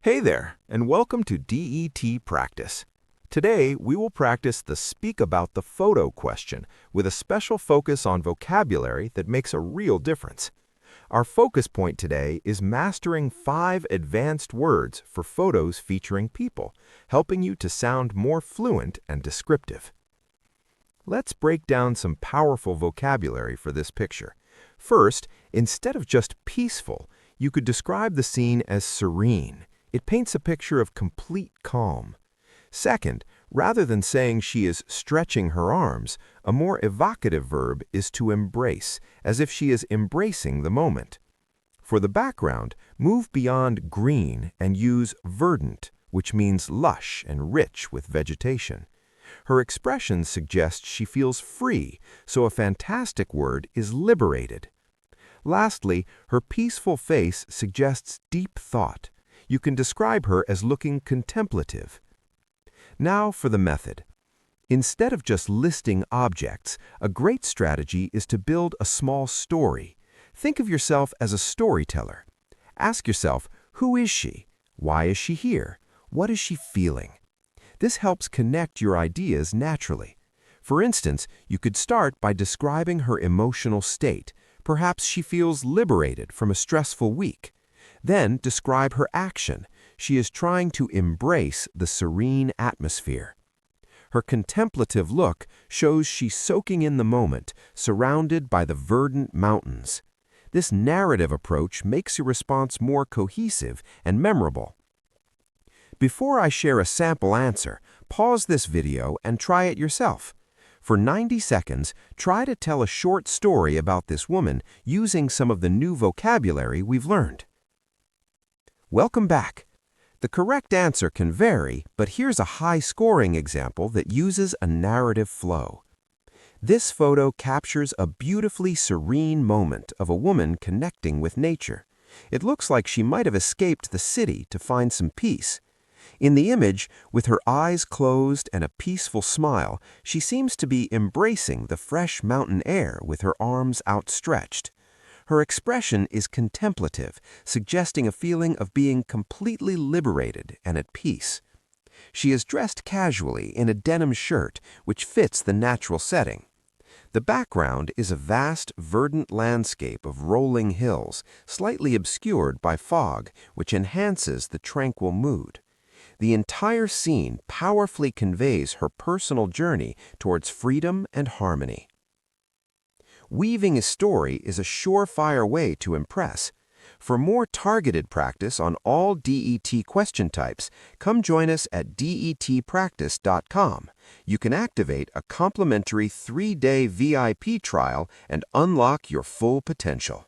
Hey there, and welcome to DET Practice. Today, we will practice the Speak About the Photo question with a special focus on vocabulary that makes a real difference. Our focus point today is mastering 5 advanced words for photos featuring people, helping you to sound more fluent and descriptive. Let's break down some powerful vocabulary for this picture. First, instead of just peaceful, you could describe the scene as serene. It paints a picture of complete calm. Second, rather than saying she is stretching her arms, a more evocative verb is to embrace, as if she is embracing the moment. For the background, move beyond green and use verdant, which means lush and rich with vegetation. Her expression suggests she feels free, so a fantastic word is liberated. Lastly, her peaceful face suggests deep thought. You can describe her as looking contemplative. Now for the method. Instead of just listing objects, a great strategy is to build a small story. Think of yourself as a storyteller. Ask yourself, who is she? Why is she here? What is she feeling? This helps connect your ideas naturally. For instance, you could start by describing her emotional state. Perhaps she feels liberated from a stressful week. Then describe her action. She is trying to embrace the serene atmosphere. Her contemplative look shows she's soaking in the moment, surrounded by the verdant mountains. This narrative approach makes your response more cohesive and memorable. Before I share a sample answer, pause this video and try it yourself. For 90 seconds, try to tell a short story about this woman using some of the new vocabulary we've learned. Welcome back. The correct answer can vary, but here's a high-scoring example that uses a narrative flow. This photo captures a beautifully serene moment of a woman connecting with nature. It looks like she might have escaped the city to find some peace. In the image, with her eyes closed and a peaceful smile, she seems to be embracing the fresh mountain air with her arms outstretched. Her expression is contemplative, suggesting a feeling of being completely liberated and at peace. She is dressed casually in a denim shirt, which fits the natural setting. The background is a vast, verdant landscape of rolling hills, slightly obscured by fog, which enhances the tranquil mood. The entire scene powerfully conveys her personal journey towards freedom and harmony. Weaving a story is a surefire way to impress. For more targeted practice on all DET question types, come join us at detpractice.com. You can activate a complimentary 3-day VIP trial and unlock your full potential.